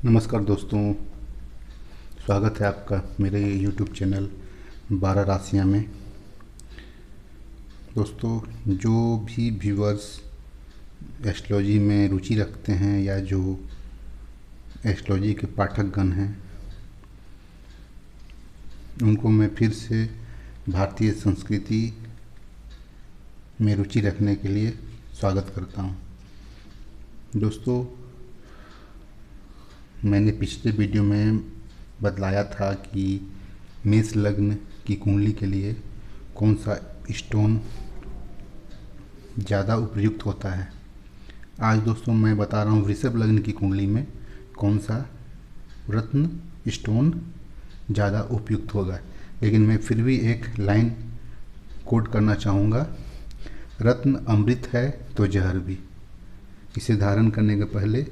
नमस्कार दोस्तों, स्वागत है आपका मेरे YouTube चैनल 12 राशियाँ में। दोस्तों, जो भी व्यूअर्स एस्ट्रोलॉजी में रुचि रखते हैं या जो एस्ट्रोलॉजी के पाठकगण हैं, उनको मैं फिर से भारतीय संस्कृति में रुचि रखने के लिए स्वागत करता हूँ। दोस्तों, मैंने पिछले वीडियो में बतलाया था कि मेष लग्न की कुंडली के लिए कौन सा स्टोन ज़्यादा उपयुक्त होता है। आज दोस्तों मैं बता रहा हूँ वृषभ लग्न की कुंडली में कौन सा रत्न स्टोन ज़्यादा उपयुक्त होगा। लेकिन मैं फिर भी एक लाइन कोट करना चाहूँगा, रत्न अमृत है तो जहर भी। इसे धारण करने के पहले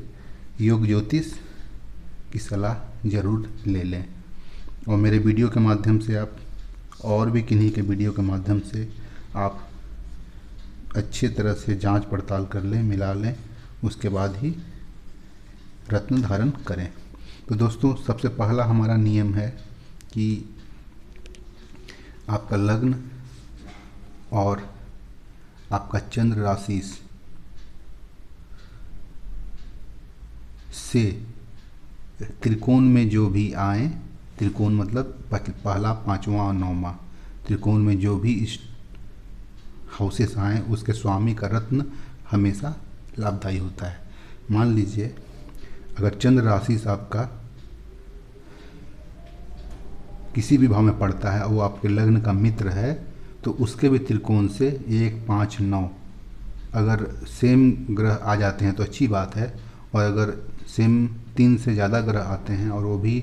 योग ज्योतिष की सलाह ज़रूर ले लें। और मेरे वीडियो के माध्यम से आप और भी किन्हीं के वीडियो के माध्यम से आप अच्छी तरह से जांच पड़ताल कर लें, मिला लें, उसके बाद ही रत्न धारण करें। तो दोस्तों, सबसे पहला हमारा नियम है कि आपका लग्न और आपका चंद्र राशि से त्रिकोण में जो भी आए, त्रिकोण मतलब पहला, पांचवा और नौवां, त्रिकोण में जो भी इस हाउसेस आए उसके स्वामी का रत्न हमेशा लाभदायी होता है। मान लीजिए अगर चंद्र राशि से आपका किसी भी भाव में पड़ता है, वो आपके लग्न का मित्र है, तो उसके भी त्रिकोण से 1, 5, 9 अगर सेम ग्रह आ जाते हैं तो अच्छी बात है। और अगर सेम 3 से ज़्यादा ग्रह आते हैं और वो भी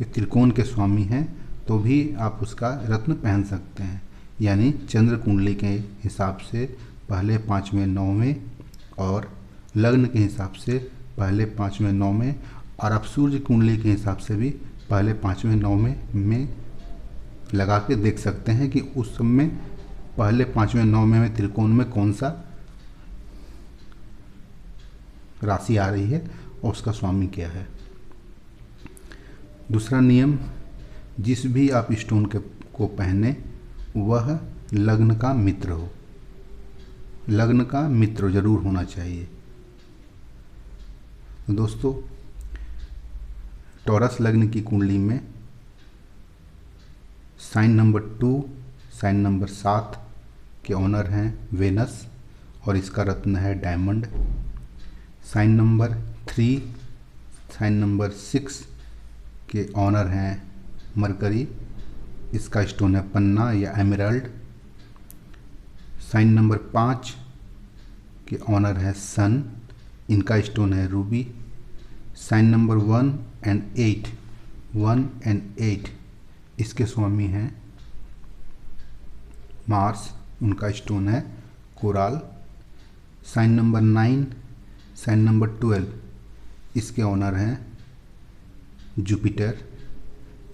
त्रिकोण के स्वामी हैं तो भी आप उसका रत्न पहन सकते हैं। यानी चंद्र कुंडली के हिसाब से पहले 5वें 9वें और लग्न के हिसाब से पहले 5वें 9वें, और आप सूर्य कुंडली के हिसाब से भी पहले 5वें 9वें में लगा के देख सकते हैं कि उस समय पहले 5वें 9वें में त्रिकोण में कौन सा राशि आ रही है और उसका स्वामी क्या है। दूसरा नियम, जिस भी आप स्टोन को पहने वह लग्न का मित्र हो, लग्न का मित्र जरूर होना चाहिए। दोस्तों, टॉरस लग्न की कुंडली में साइन नंबर 2, साइन नंबर 7 के ऑनर हैं वेनस और इसका रत्न है diamond. Sign number 3, sign number 6 के ऑनर हैं मरकरी, इसका स्टोन है पन्ना या एमराल्ड। साइन नंबर 5 के ऑनर है सन, इनका स्टोन है रूबी। साइन नंबर 1 एंड 8 इसके स्वामी हैं मार्स, उनका स्टोन है coral. Sign number 9, sign number 12 इसके ऑनर हैं जुपिटर,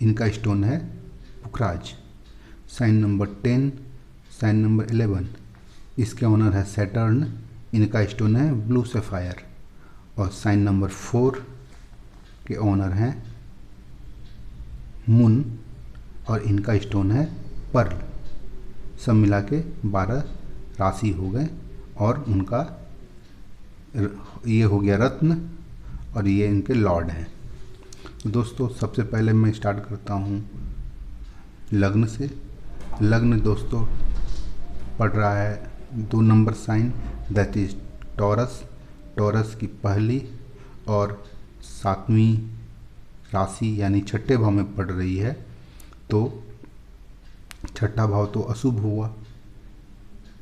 इनका स्टोन है पुखराज। साइन नंबर 10, साइन नंबर 11 इसके ऑनर है सैटर्न, इनका स्टोन है ब्लू सैफायर। और साइन नंबर 4 के ऑनर हैं मून और इनका स्टोन है पर्ल। सब मिला के 12 राशि हो गए और उनका ये हो गया रत्न और ये इनके लॉर्ड हैं। दोस्तों, सबसे पहले मैं स्टार्ट करता हूँ लग्न से। लग्न दोस्तों पड़ रहा है 2 number sign, that is Taurus. Taurus की पहली और 7वीं राशि यानी छठे भाव में पड़ रही है, तो छठा भाव तो अशुभ हुआ,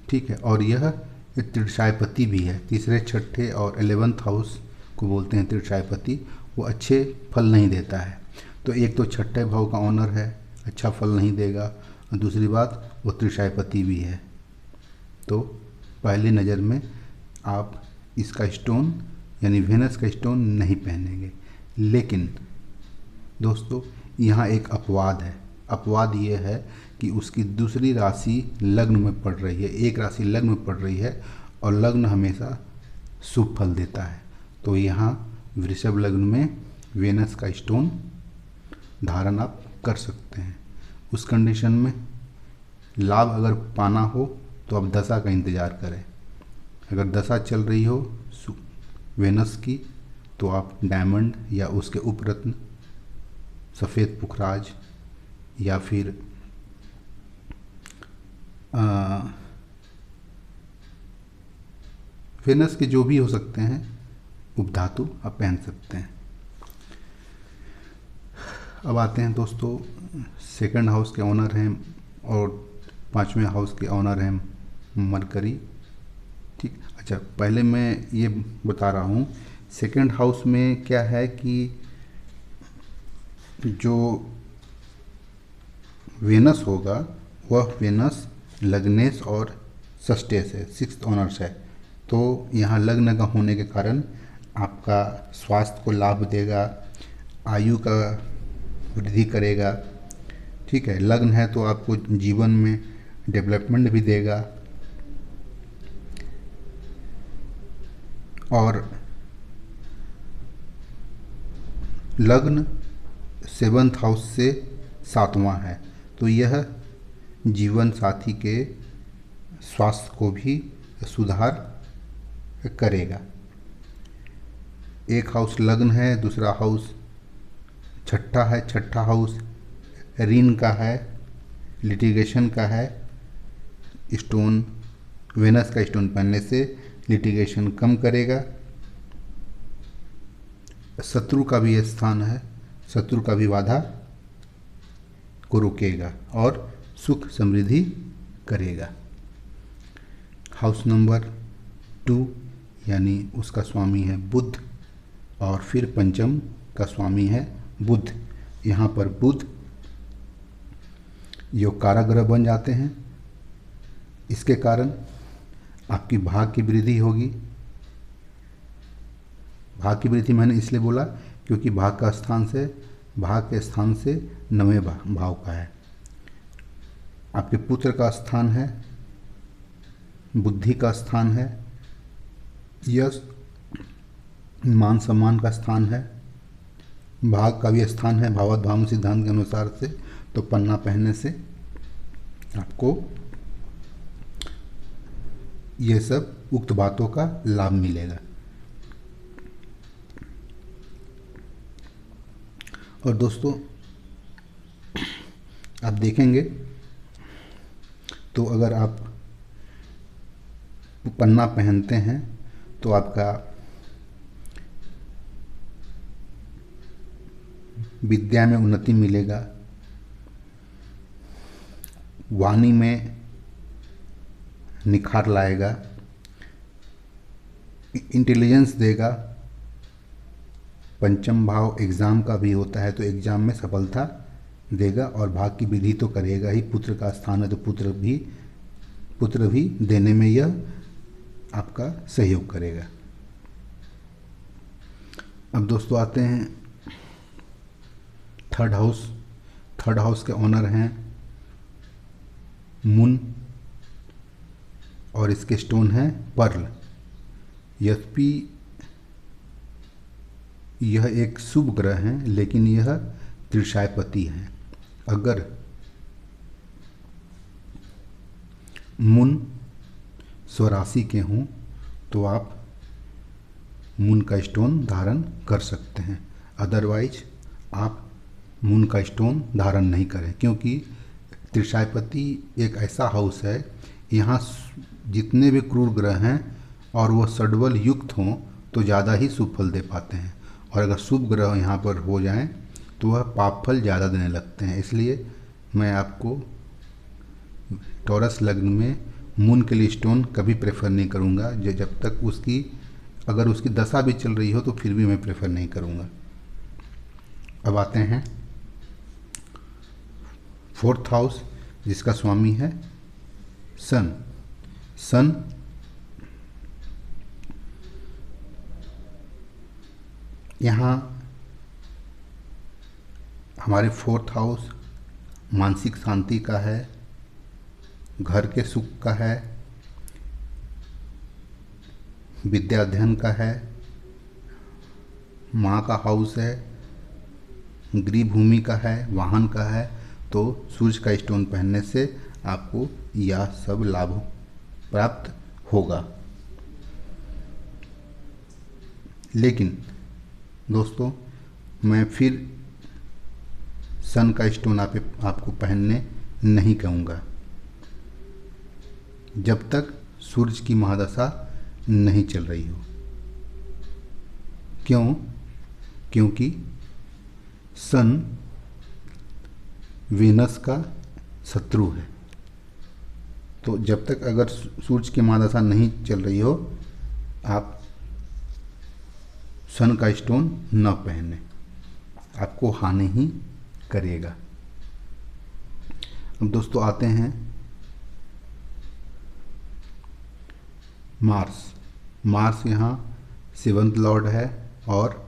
ठीक है। और यह त्रिशायपति भी है, तीसरे, छठे और 11th हाउस को बोलते हैं त्रिशायपति। वो अच्छे फल नहीं देता है। तो एक तो छठे भाव का ऑनर है, अच्छा फल नहीं देगा, और दूसरी बात वो त्रिशायपति भी है। तो पहली नज़र में आप इसका स्टोन यानी वेनस का स्टोन नहीं पहनेंगे। लेकिन दोस्तों, यहाँ एक अपवाद है। अपवाद ये है कि उसकी दूसरी राशि लग्न में पड़ रही है, एक राशि लग्न में पड़ रही है और लग्न हमेशा शुभ फल देता है। तो यहाँ वृषभ लग्न में वेनस का स्टोन धारण आप कर सकते हैं। उस कंडीशन में लाभ अगर पाना हो तो आप दशा का इंतज़ार करें। अगर दशा चल रही हो वेनस की तो आप डायमंड या उसके उपरत्न, सफ़ेद पुखराज या फिर वेनस के जो भी हो सकते हैं उपधातु आप पहन सकते हैं। अब आते हैं दोस्तों, सेकंड हाउस के ऑनर हैं और पांचवें हाउस के ऑनर हैं मरकरी। ठीक, अच्छा पहले मैं ये बता रहा हूँ सेकंड हाउस में क्या है कि जो वेनस होगा वह वेनस लग्नेश और षष्ठेश है, सिक्स्थ ऑनर्स है। तो यहाँ लग्न का होने के कारण आपका स्वास्थ्य को लाभ देगा, आयु का वृद्धि करेगा। ठीक है, लग्न है तो आपको जीवन में डेवलपमेंट भी देगा। और लग्न सेवंथ हाउस से सातवां है, तो यह जीवन साथी के स्वास्थ्य को भी सुधार करेगा। एक हाउस लग्न है, दूसरा हाउस छठा है, छठा हाउस ऋण का है, लिटिगेशन का है। स्टोन, वेनस का स्टोन पहनने से लिटिगेशन कम करेगा। शत्रु का भी स्थान है, शत्रु का भी बाधा को रोकेगा और सुख समृद्धि करेगा। हाउस नंबर 2 यानी उसका स्वामी है बुध और फिर पंचम का स्वामी है बुध। यहाँ पर बुध योग काराग्रह बन जाते हैं। इसके कारण आपकी भाग की वृद्धि होगी। भाग की वृद्धि मैंने इसलिए बोला क्योंकि भाग के स्थान से 9वें भाव का है। आपके पुत्र का स्थान है, बुद्धि का स्थान है, यश मान सम्मान का स्थान है, भाग का भी स्थान है। भावात भाव सिद्धांत के अनुसार से तो पन्ना पहनने से आपको ये सब उक्त बातों का लाभ मिलेगा। और दोस्तों आप देखेंगे तो अगर आप पन्ना पहनते हैं तो आपका विद्या में उन्नति मिलेगा, वाणी में निखार लाएगा, इंटेलिजेंस देगा। पंचम भाव एग्ज़ाम का भी होता है तो एग्ज़ाम में सफलता देगा और भाग की वृद्धि तो करेगा ही। पुत्र का स्थान है तो पुत्र भी देने में यह आपका सहयोग करेगा। अब दोस्तों आते हैं थर्ड हाउस के ऑनर हैं मून और इसके स्टोन है पर्ल। यद्यपि यह एक शुभ ग्रह है लेकिन यह त्रिशायपति है। अगर मून स्वराशि के हों तो आप मून का स्टोन धारण कर सकते हैं, अदरवाइज आप मून का स्टोन धारण नहीं करें, क्योंकि त्रिशायपति एक ऐसा हाउस है, यहाँ जितने भी क्रूर ग्रह हैं और वह षड्बल युक्त हों तो ज़्यादा ही शुभ फल दे पाते हैं, और अगर शुभ ग्रह यहाँ पर हो जाएं तो वह पाप फल ज़्यादा देने लगते हैं। इसलिए मैं आपको टॉरस लग्न में मून के लिए स्टोन कभी प्रेफर नहीं करूँगा, जब तक अगर उसकी दशा भी चल रही हो तो फिर भी मैं प्रेफर नहीं करूँगा। अब आते हैं फोर्थ हाउस जिसका स्वामी है सन यहाँ हमारे फोर्थ हाउस मानसिक शांति का है, घर के सुख का है, विद्या अध्ययन का है, माँ का हाउस है, गृह भूमि का है, वाहन का है, तो सूर्य का स्टोन पहनने से आपको यह सब लाभ प्राप्त होगा। लेकिन दोस्तों, मैं फिर सन का स्टोन आपको पहनने नहीं कहूँगा जब तक सूर्य की महादशा नहीं चल रही हो। क्यों? क्योंकि सन वेनस का शत्रु है। तो जब तक अगर सूर्य की महादशा नहीं चल रही हो, आप सन का स्टोन न पहने, आपको हानि ही करेगा। अब दोस्तों आते हैं मार्स। मार्स यहाँ 7th लॉर्ड है और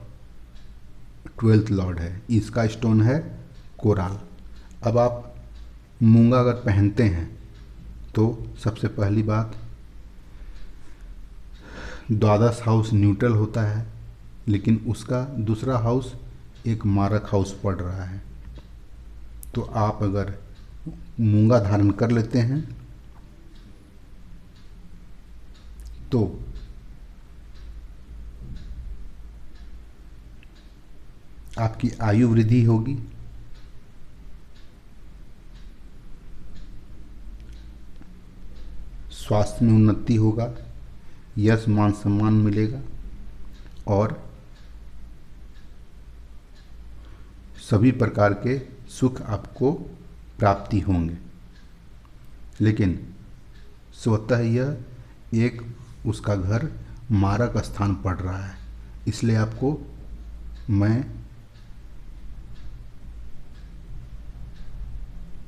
12th लॉर्ड है। इसका स्टोन है कोराल। अब आप मूंगा अगर पहनते हैं तो सबसे पहली बात, द्वादश हाउस न्यूट्रल होता है, लेकिन उसका दूसरा हाउस एक मारक हाउस पड़ रहा है। तो आप अगर मूंगा धारण कर लेते हैं तो आपकी आयु वृद्धि होगी, स्वास्थ्य में उन्नति होगा, यश मान सम्मान मिलेगा और सभी प्रकार के सुख आपको प्राप्ति होंगे। लेकिन स्वतः यह एक उसका घर मारक स्थान पड़ रहा है, इसलिए आपको मैं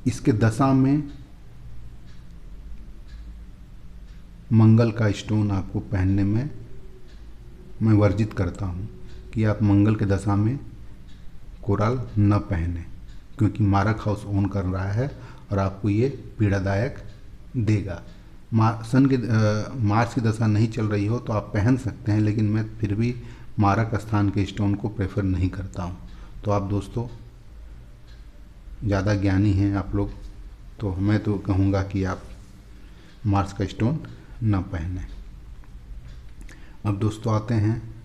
इसके दशा में मंगल का स्टोन आपको पहनने में मैं वर्जित करता हूँ कि आप मंगल के दशा में कोराल न पहने, क्योंकि मारक हाउस ओन कर रहा है और आपको ये पीड़ादायक देगा। मार्स की दशा नहीं चल रही हो तो आप पहन सकते हैं, लेकिन मैं फिर भी मारक स्थान के स्टोन को प्रेफर नहीं करता हूँ। तो आप दोस्तों ज़्यादा ज्ञानी हैं आप लोग, तो मैं तो कहूँगा कि आप मार्स का स्टोन न पहने। अब दोस्तों आते हैं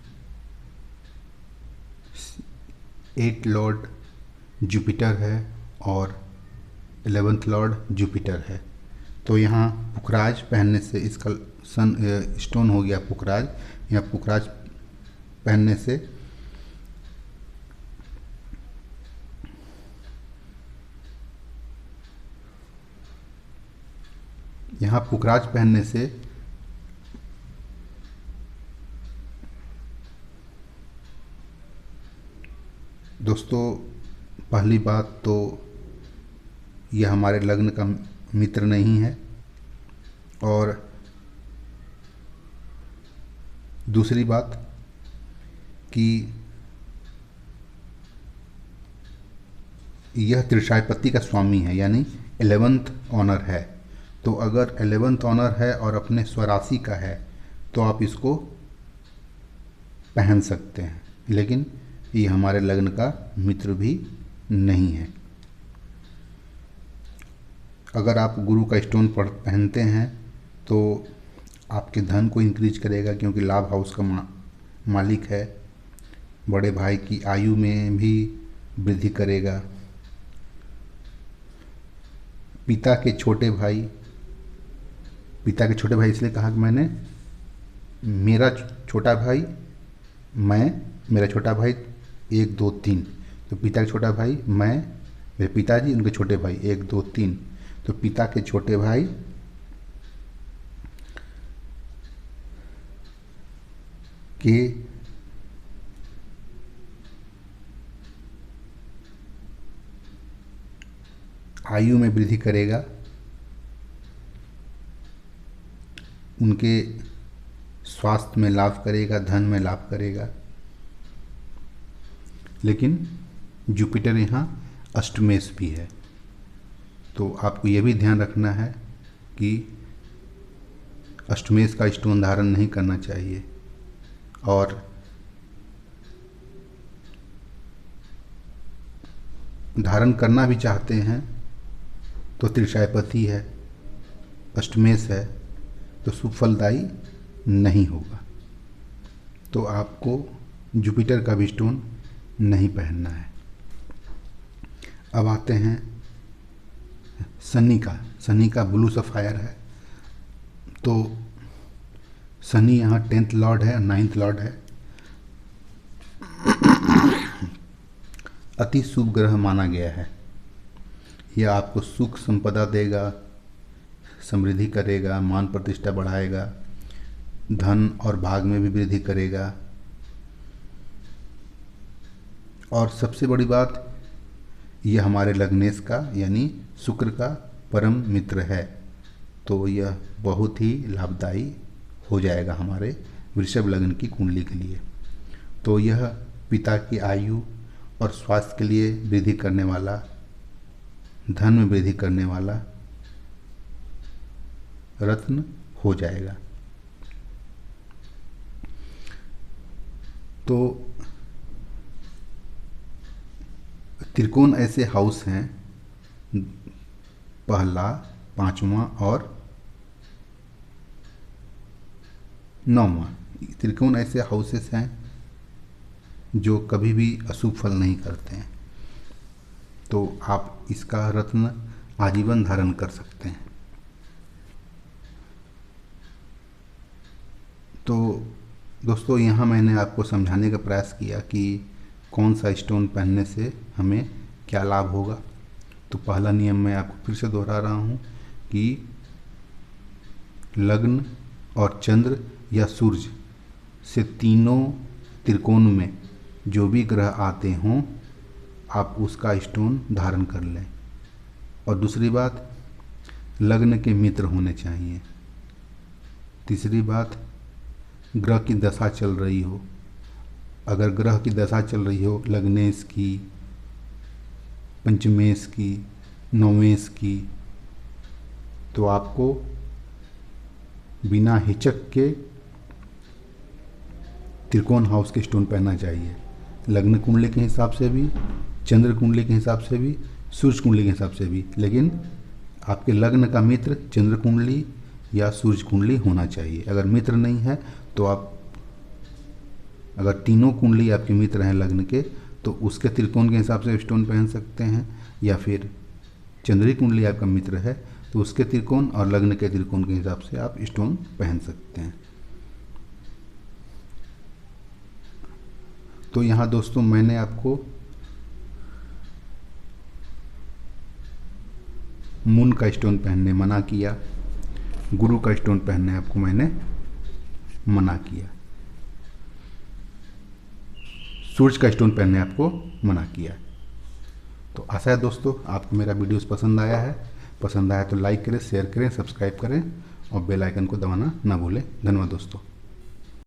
8th लॉर्ड जुपिटर है और 11th लॉर्ड जुपिटर है। तो यहाँ पुखराज पहनने से इसका सन स्टोन हो गया पुखराज। यहाँ पुखराज पहनने से दोस्तों पहली बात तो यह हमारे लग्न का मित्र नहीं है, और दूसरी बात कि यह त्रिशायपति का स्वामी है, यानी 11th ऑनर है। तो अगर 11th ऑनर है और अपने स्वराशि का है तो आप इसको पहन सकते हैं, लेकिन ये हमारे लग्न का मित्र भी नहीं है। अगर आप गुरु का स्टोन पहनते हैं तो आपके धन को इंक्रीज करेगा, क्योंकि लाभ हाउस का मालिक है। बड़े भाई की आयु में भी वृद्धि करेगा। पिता के छोटे भाई इसलिए कहा कि मैंने मेरा छोटा भाई 1 2 3, तो पिता के छोटा भाई मैं, मेरे पिताजी, उनके छोटे भाई 1 2 3। तो पिता के छोटे भाई के आयु में वृद्धि करेगा, उनके स्वास्थ्य में लाभ करेगा, धन में लाभ करेगा। लेकिन जुपिटर यहाँ अष्टमेश भी है, तो आपको यह भी ध्यान रखना है कि अष्टमेश का स्टोन धारण नहीं करना चाहिए। और धारण करना भी चाहते हैं तो त्रिशायपति है, अष्टमेश है, तो शुभ फलदायी नहीं होगा। तो आपको जुपिटर का भी स्टोन नहीं पहनना है। अब आते हैं शनि का। शनि का ब्लू सफ़ायर है। तो शनि यहाँ 10th लॉर्ड है, 9th लॉर्ड है। अति शुभ ग्रह माना गया है। यह आपको सुख संपदा देगा, समृद्धि करेगा, मान प्रतिष्ठा बढ़ाएगा, धन और भाग में भी वृद्धि करेगा। और सबसे बड़ी बात, यह हमारे लग्नेश का यानी शुक्र का परम मित्र है। तो यह बहुत ही लाभदायी हो जाएगा हमारे वृषभ लग्न की कुंडली के लिए। तो यह पिता की आयु और स्वास्थ्य के लिए वृद्धि करने वाला, धन में वृद्धि करने वाला रत्न हो जाएगा। तो त्रिकोण ऐसे हाउस हैं, पहला, पांचवा और नौवां। त्रिकोण ऐसे हाउसेस हैं जो कभी भी अशुभ फल नहीं करते हैं। तो आप इसका रत्न आजीवन धारण कर सकते हैं। तो दोस्तों, यहाँ मैंने आपको समझाने का प्रयास किया कि कौन सा स्टोन पहनने से हमें क्या लाभ होगा। तो पहला नियम मैं आपको फिर से दोहरा रहा हूँ कि लग्न और चंद्र या सूर्य से तीनों त्रिकोण में जो भी ग्रह आते हों, आप उसका स्टोन धारण कर लें। और दूसरी बात, लग्न के मित्र होने चाहिए। तीसरी बात, ग्रह की दशा चल रही हो। अगर ग्रह की दशा चल रही हो लग्नेश की, पंचमेश की, नौमेश की, तो आपको बिना हिचक के त्रिकोण हाउस के स्टोन पहनना चाहिए। लग्न कुंडली के हिसाब से भी, चंद्र कुंडली के हिसाब से भी, सूर्य कुंडली के हिसाब से भी। लेकिन आपके लग्न का मित्र चंद्र कुंडली या सूर्य कुंडली होना चाहिए। अगर मित्र नहीं है तो आप, अगर तीनों कुंडली आपके मित्र हैं लग्न के, तो उसके त्रिकोण के हिसाब से स्टोन पहन सकते हैं। या फिर चंद्री कुंडली आपका मित्र है तो उसके त्रिकोण और लग्न के त्रिकोण के हिसाब से आप स्टोन पहन सकते हैं। तो यहाँ दोस्तों मैंने आपको मून का स्टोन पहनने मना किया, गुरु का स्टोन पहनने आपको मैंने मना किया, सूर्य का स्टोन पहनने आपको मना किया। तो आशा है दोस्तों आपको मेरा वीडियोस पसंद आया है। पसंद आया तो लाइक करें, शेयर करें, सब्सक्राइब करें और बेल आइकन को दबाना ना भूलें। धन्यवाद दोस्तों।